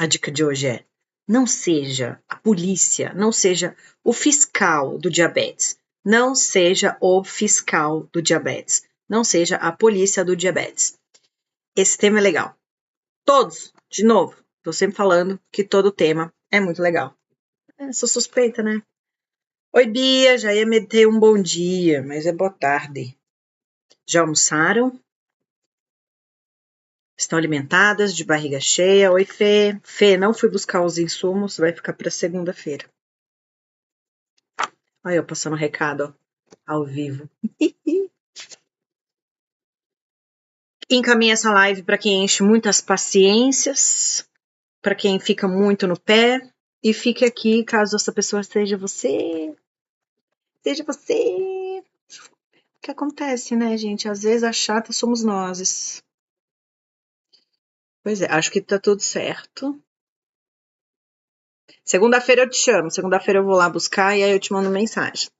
A dica de hoje é: não seja a polícia, não seja o fiscal do diabetes. Não seja o fiscal do diabetes. Não seja a polícia do diabetes. Esse tema é legal. Todos, de novo, tô sempre falando que todo tema é muito legal. Sou suspeita, né? Oi, Bia, já ia meter um bom dia, mas é boa tarde. Já almoçaram? Estão alimentadas, de barriga cheia? Oi, Fê. Fê, não fui buscar os insumos, vai ficar para segunda-feira. Olha eu passando recado, ó, ao vivo. Encaminha essa live para quem enche muitas paciências, para quem fica muito no pé, e fique aqui caso essa pessoa seja você. Seja você. O que acontece, né, gente? Às vezes a chata somos nós. Pois é, acho que tá tudo certo. Segunda-feira eu te chamo, segunda-feira eu vou lá buscar e aí eu te mando mensagem.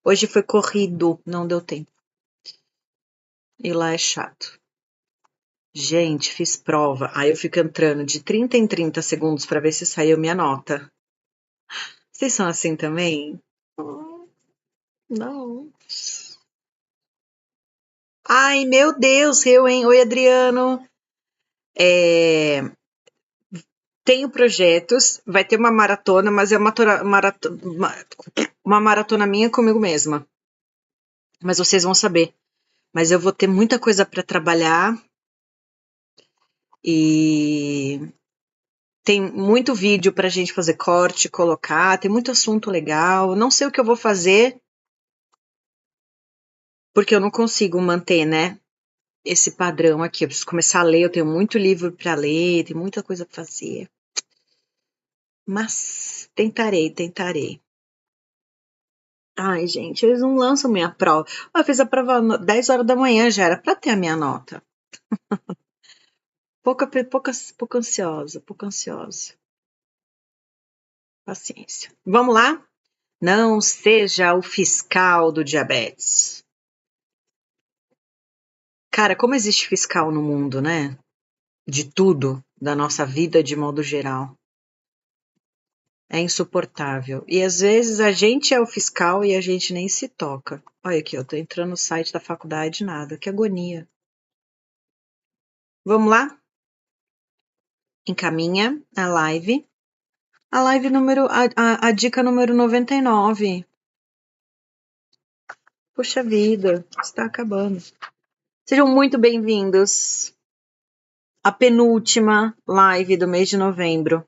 Hoje foi corrido, não deu tempo. E lá é chato. Gente, fiz prova. Aí eu fico entrando de 30 em 30 segundos para ver se saiu minha nota. Vocês são assim também? Não. Ai, meu Deus, eu, hein? Oi, Adriano. Tenho projetos, vai ter uma maratona, mas é uma maratona minha comigo mesma. Mas vocês vão saber. Mas eu vou ter muita coisa para trabalhar e tem muito vídeo pra gente fazer corte, colocar, tem muito assunto legal. Não sei o que eu vou fazer, porque eu não consigo manter, né, esse padrão aqui. Eu preciso começar a ler, eu tenho muito livro para ler, tem muita coisa para fazer. Mas tentarei. Ai, gente, eles não lançam minha prova. Eu fiz a prova 10 horas da manhã, já era para ter a minha nota. Pouco ansiosa. Paciência. Vamos lá? Não seja o fiscal do diabetes. Cara, como existe fiscal no mundo, né? De tudo, da nossa vida de modo geral. É insuportável. E às vezes a gente é o fiscal e a gente nem se toca. Olha aqui, eu tô entrando no site da faculdade, nada. Que agonia. Vamos lá? Encaminha a live. A live número. A dica número 99. Puxa vida, está acabando. Sejam muito bem-vindos à penúltima live do mês de novembro,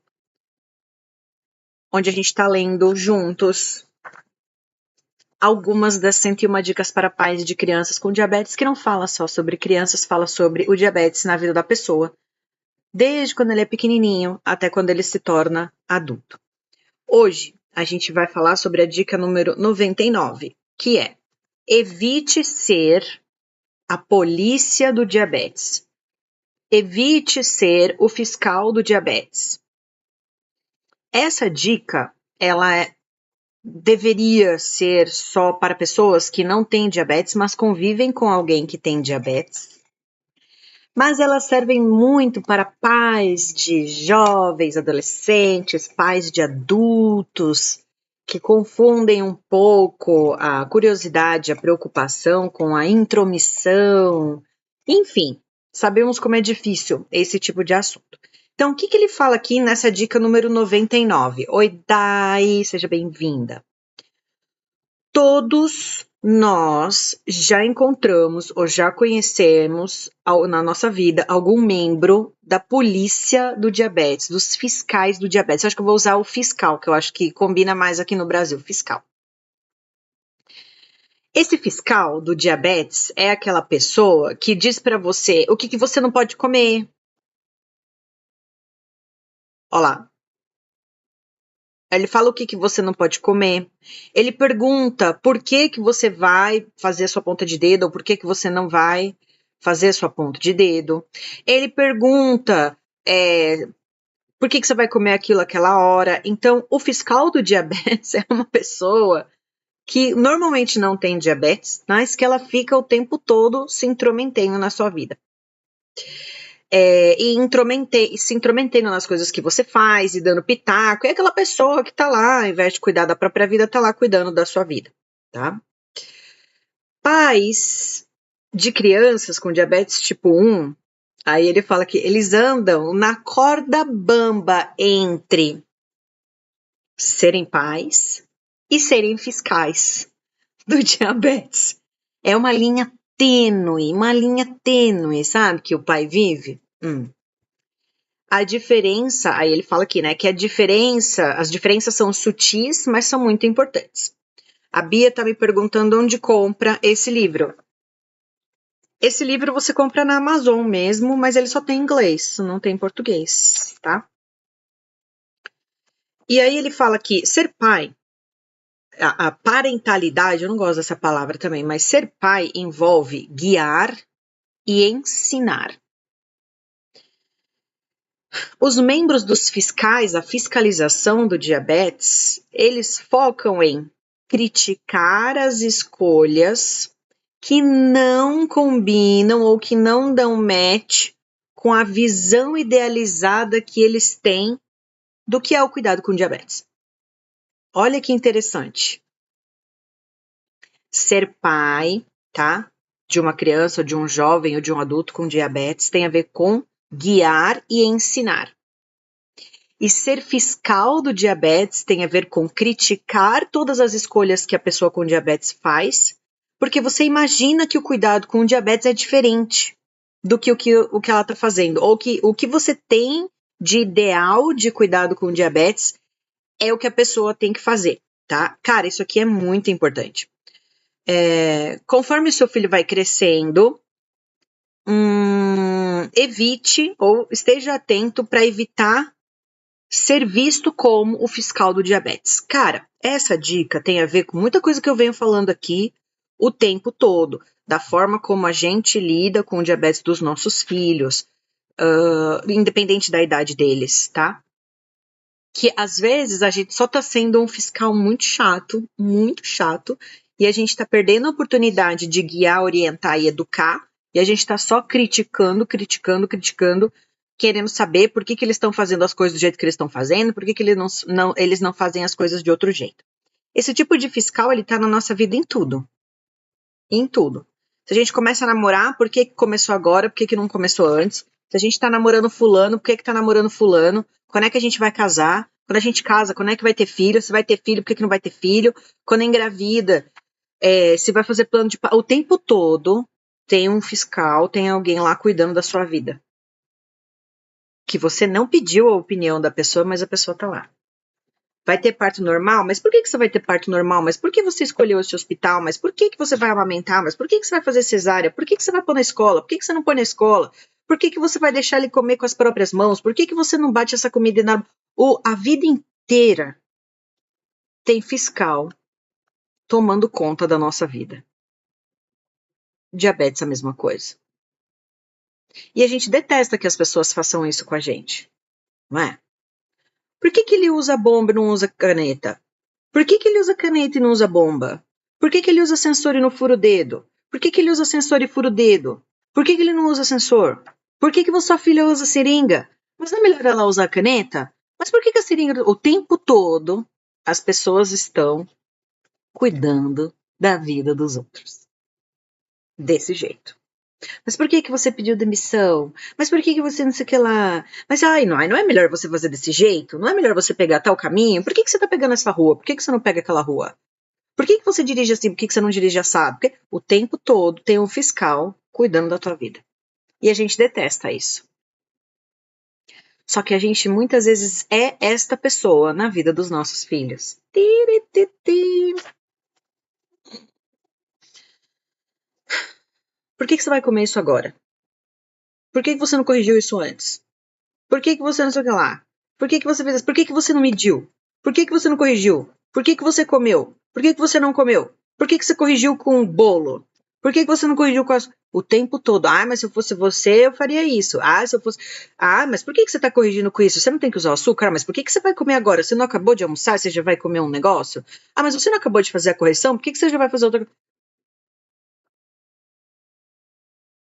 onde a gente está lendo juntos algumas das 101 dicas para pais de crianças com diabetes, que não fala só sobre crianças, fala sobre o diabetes na vida da pessoa, desde quando ele é pequenininho até quando ele se torna adulto. Hoje, a gente vai falar sobre a dica número 99, que é: evite ser a polícia do diabetes. Evite ser o fiscal do diabetes. Essa dica, ela deveria ser só para pessoas que não têm diabetes, mas convivem com alguém que tem diabetes. Mas elas servem muito para pais de jovens, adolescentes, pais de adultos, que confundem um pouco a curiosidade, a preocupação com a intromissão. Enfim, sabemos como é difícil esse tipo de assunto. Então, o que ele fala aqui nessa dica número 99? Oi, Dai, seja bem-vinda. Todos nós já encontramos ou já conhecemos na nossa vida algum membro da polícia do diabetes, dos fiscais do diabetes. Eu acho que eu vou usar o fiscal, que eu acho que combina mais aqui no Brasil, fiscal. Esse fiscal do diabetes é aquela pessoa que diz para você o que você não pode comer. Olha lá. Ele fala o que você não pode comer. Ele pergunta por que você vai fazer a sua ponta de dedo ou por que você não vai fazer a sua ponta de dedo. Ele pergunta por que você vai comer aquilo aquela hora. Então, o fiscal do diabetes é uma pessoa que normalmente não tem diabetes, mas que ela fica o tempo todo se intrometendo na sua vida. e se intrometendo nas coisas que você faz e dando pitaco. É aquela pessoa que tá lá, ao invés de cuidar da própria vida, tá lá cuidando da sua vida, tá? Pais de crianças com diabetes tipo 1, aí ele fala que eles andam na corda bamba entre serem pais e serem fiscais do diabetes. É uma linha tênue, sabe, que o pai vive. A diferença, aí ele fala aqui, né, que as diferenças são sutis, mas são muito importantes. A Bia tá me perguntando onde compra esse livro. Esse livro você compra na Amazon mesmo, mas ele só tem inglês, não tem português, tá? E aí ele fala que ser pai, a parentalidade, eu não gosto dessa palavra também, mas ser pai envolve guiar e ensinar. Os membros dos fiscais, a fiscalização do diabetes, eles focam em criticar as escolhas que não combinam ou que não dão match com a visão idealizada que eles têm do que é o cuidado com diabetes. Olha que interessante. Ser pai, tá? De uma criança, ou de um jovem, ou de um adulto com diabetes tem a ver com guiar e ensinar. E ser fiscal do diabetes tem a ver com criticar todas as escolhas que a pessoa com diabetes faz, porque você imagina que o cuidado com o diabetes é diferente do que o que ela está fazendo, ou que o que você tem de ideal de cuidado com o diabetes é o que a pessoa tem que fazer, tá? Cara, isso aqui é muito importante. Conforme o seu filho vai crescendo, evite ou esteja atento para evitar ser visto como o fiscal do diabetes. Cara, essa dica tem a ver com muita coisa que eu venho falando aqui o tempo todo, da forma como a gente lida com o diabetes dos nossos filhos, independente da idade deles, tá? Que às vezes a gente só tá sendo um fiscal muito chato, e a gente tá perdendo a oportunidade de guiar, orientar e educar, e a gente tá só criticando, querendo saber por que eles estão fazendo as coisas do jeito que eles estão fazendo, por que eles não fazem as coisas de outro jeito. Esse tipo de fiscal, ele tá na nossa vida em tudo. Em tudo. Se a gente começa a namorar, por que começou agora, por que não começou antes? Se a gente tá namorando fulano, por que tá namorando fulano? Quando é que a gente vai casar? Quando a gente casa, quando é que vai ter filho? Se vai ter filho, por que não vai ter filho? Quando engravida, se vai fazer plano de... O tempo todo tem um fiscal, tem alguém lá cuidando da sua vida. Que você não pediu a opinião da pessoa, mas a pessoa tá lá. Vai ter parto normal? Mas por que você vai ter parto normal? Mas por que você escolheu esse hospital? Mas por que você vai amamentar? Mas por que você vai fazer cesárea? Por que você vai pôr na escola? Por que você não põe na escola? Por que você vai deixar ele comer com as próprias mãos? Por que você não bate essa comida na... A vida inteira tem fiscal tomando conta da nossa vida. Diabetes é a mesma coisa. E a gente detesta que as pessoas façam isso com a gente, não é? Por que ele usa bomba e não usa caneta? Por que ele usa caneta e não usa bomba? Por que ele usa sensor e não fura o dedo? Por que ele usa sensor e fura o dedo? Por que ele não usa sensor? Por que sua filha usa seringa? Mas não é melhor ela usar caneta? Mas por que a seringa... O tempo todo, as pessoas estão cuidando da vida dos outros. Desse jeito. Mas por que você pediu demissão? Mas por que você não sei o que lá? Mas não é melhor você fazer desse jeito? Não é melhor você pegar tal caminho? Por que você tá pegando essa rua? Por que você não pega aquela rua? Por que você dirige assim? Por que você não dirige assado? Porque o tempo todo tem um fiscal cuidando da tua vida. E a gente detesta isso. Só que a gente muitas vezes é esta pessoa na vida dos nossos filhos. Por que você vai comer isso agora? Por que você não corrigiu isso antes? Por que você não sei o que lá? Por que você fez isso? Por que você não mediu? Por que você não corrigiu? Por que você comeu? Por que você não comeu? Por que você corrigiu com o bolo? Por que você não corrigiu com o tempo todo? Mas se eu fosse você, eu faria isso. Se eu fosse... mas por que você está corrigindo com isso? Você não tem que usar o açúcar? Mas por que você vai comer agora? Você não acabou de almoçar? Você já vai comer um negócio? Mas você não acabou de fazer a correção? Por que você já vai fazer outra coisa?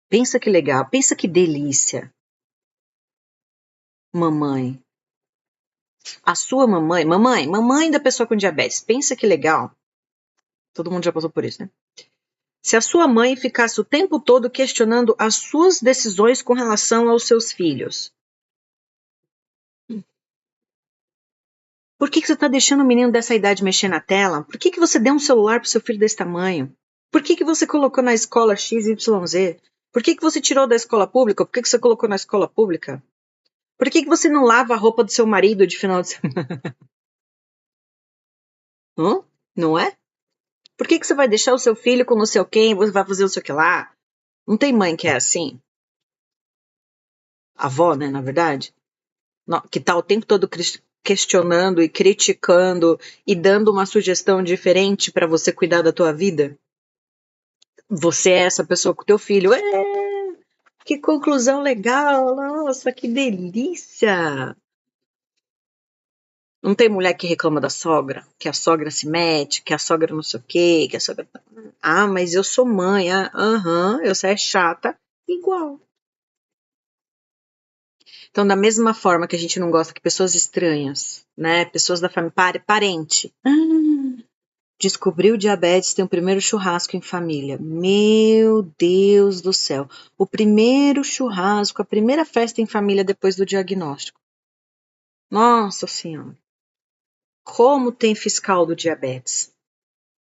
Pensa que legal, pensa que delícia. mamãe, a sua mamãe da pessoa com diabetes, pensa que legal. Todo mundo já passou por isso, né? Se a sua mãe ficasse o tempo todo questionando as suas decisões com relação aos seus filhos. Por que você está deixando o menino dessa idade mexer na tela? Por que você deu um celular para o seu filho desse tamanho? Por que você colocou na escola XYZ? Por que você tirou da escola pública? Por que você colocou na escola pública? Por que você não lava a roupa do seu marido de final de semana? Não é? Por que você vai deixar o seu filho com não sei quem, você vai fazer não sei o que lá? Não tem mãe que é assim? A avó, né, na verdade? Que tá o tempo todo questionando e criticando e dando uma sugestão diferente para você cuidar da tua vida? Você é essa pessoa com teu filho. Que conclusão legal! Nossa, que delícia! Não tem mulher que reclama da sogra, que a sogra se mete, que a sogra não sei o quê, que a sogra... Ah, mas eu sou mãe, eu sou chata, igual. Então, da mesma forma que a gente não gosta que pessoas estranhas, né, pessoas da família, parente, descobriu diabetes, tem o primeiro churrasco em família. Meu Deus do céu. O primeiro churrasco, a primeira festa em família depois do diagnóstico. Nossa Senhora. Como tem fiscal do diabetes?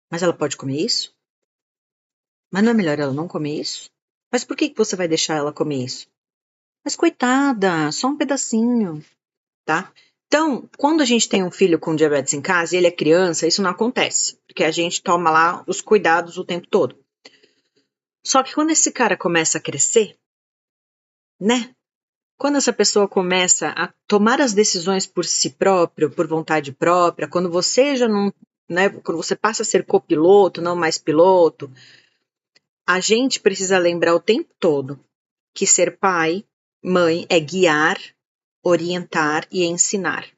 Mas ela pode comer isso? Mas não é melhor ela não comer isso? Mas por que você vai deixar ela comer isso? Mas coitada, só um pedacinho, tá? Então, quando a gente tem um filho com diabetes em casa e ele é criança, isso não acontece, porque a gente toma lá os cuidados o tempo todo. Só que quando esse cara começa a crescer, né? Quando essa pessoa começa a tomar as decisões por si próprio, por vontade própria, quando você já não, né, quando você passa a ser copiloto, não mais piloto, a gente precisa lembrar o tempo todo que ser pai, mãe é guiar, orientar e ensinar,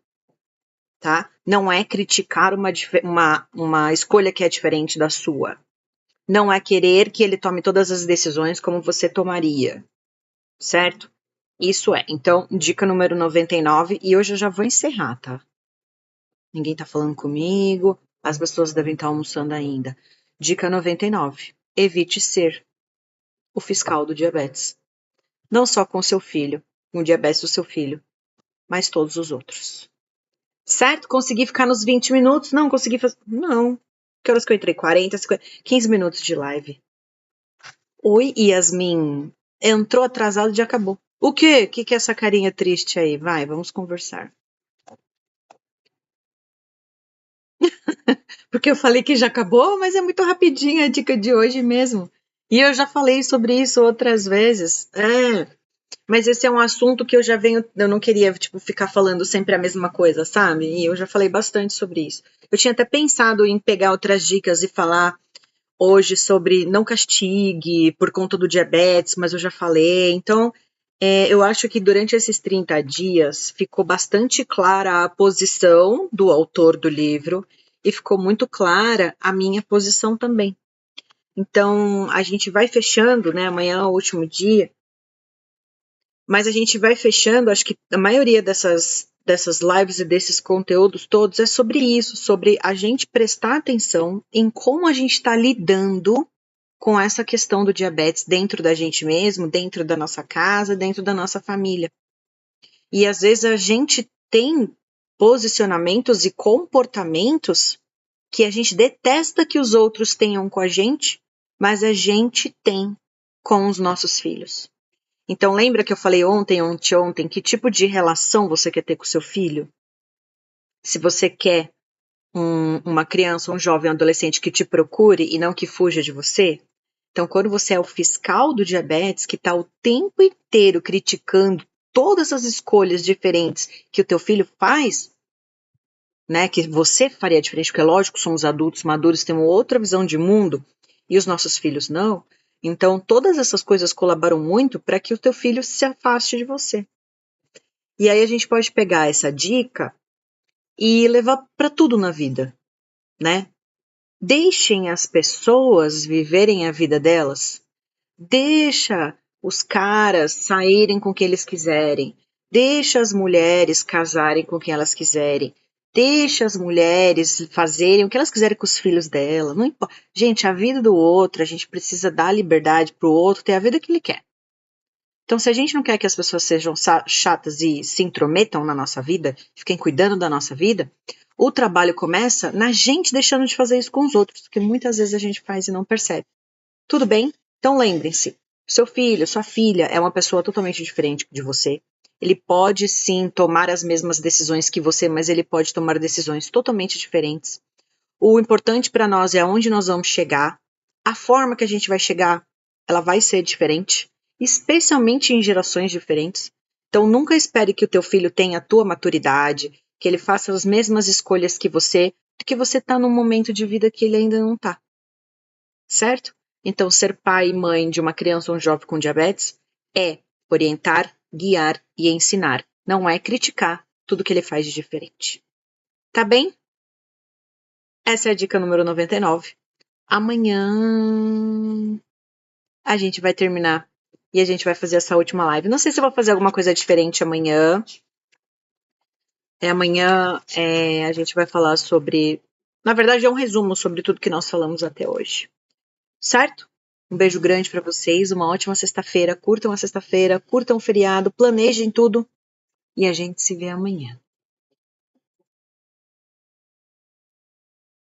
tá? Não é criticar uma escolha que é diferente da sua. Não é querer que ele tome todas as decisões como você tomaria, certo? Isso é. Então, dica número 99, e hoje eu já vou encerrar, tá? Ninguém tá falando comigo, as pessoas devem estar almoçando ainda. Dica 99, evite ser o fiscal do diabetes. Não só com o seu filho, com o diabetes do seu filho, mas todos os outros. Certo? Consegui ficar nos 20 minutos? Não, consegui fazer... Não. Que horas que eu entrei? 40, 50, 15 minutos de live. Oi, Yasmin. Entrou atrasado e já acabou. O quê? O que é essa carinha triste aí? Vai, vamos conversar. Porque eu falei que já acabou, mas é muito rapidinho a dica de hoje mesmo. E eu já falei sobre isso outras vezes. Mas esse é um assunto que eu não queria, tipo, ficar falando sempre a mesma coisa, sabe? E eu já falei bastante sobre isso. Eu tinha até pensado em pegar outras dicas e falar hoje sobre não castigue por conta do diabetes, mas eu já falei. Então, eu acho que durante esses 30 dias ficou bastante clara a posição do autor do livro e ficou muito clara a minha posição também. Então, a gente vai fechando, né? Amanhã é o último dia, mas a gente vai fechando, acho que a maioria dessas lives e desses conteúdos todos é sobre isso, sobre a gente prestar atenção em como a gente está lidando com essa questão do diabetes dentro da gente mesmo, dentro da nossa casa, dentro da nossa família. E às vezes a gente tem posicionamentos e comportamentos que a gente detesta que os outros tenham com a gente, mas a gente tem com os nossos filhos. Então lembra que eu falei ontem, que tipo de relação você quer ter com seu filho? Se você quer uma criança, um jovem, um adolescente que te procure e não que fuja de você, então, quando você é o fiscal do diabetes, que está o tempo inteiro criticando todas as escolhas diferentes que o teu filho faz, né, que você faria diferente, porque é lógico, somos adultos maduros, temos outra visão de mundo, e os nossos filhos não. Então, todas essas coisas colaboram muito para que o teu filho se afaste de você. E aí a gente pode pegar essa dica e levar para tudo na vida, né? Deixem as pessoas viverem a vida delas. Deixa os caras saírem com o que eles quiserem. Deixa as mulheres casarem com quem elas quiserem. Deixa as mulheres fazerem o que elas quiserem com os filhos dela. Não importa. Gente, a vida do outro, a gente precisa dar liberdade pro outro ter a vida que ele quer. Então, se a gente não quer que as pessoas sejam chatas e se intrometam na nossa vida, fiquem cuidando da nossa vida, o trabalho começa na gente deixando de fazer isso com os outros, que muitas vezes a gente faz e não percebe. Tudo bem? Então lembrem-se, seu filho, sua filha é uma pessoa totalmente diferente de você. Ele pode sim tomar as mesmas decisões que você, mas ele pode tomar decisões totalmente diferentes. O importante para nós é aonde nós vamos chegar. A forma que a gente vai chegar, ela vai ser diferente, especialmente em gerações diferentes. Então nunca espere que o teu filho tenha a tua maturidade, que ele faça as mesmas escolhas que você, porque você está num momento de vida que ele ainda não está. Certo? Então, ser pai e mãe de uma criança ou um jovem com diabetes é orientar, guiar e ensinar. Não é criticar tudo que ele faz de diferente. Tá bem? Essa é a dica número 99. Amanhã a gente vai terminar e a gente vai fazer essa última live. Não sei se eu vou fazer alguma coisa diferente amanhã. Amanhã a gente vai falar sobre... Na verdade, é um resumo sobre tudo que nós falamos até hoje. Certo? Um beijo grande para vocês, uma ótima sexta-feira. Curtam a sexta-feira, curtam o feriado, planejem tudo e a gente se vê amanhã.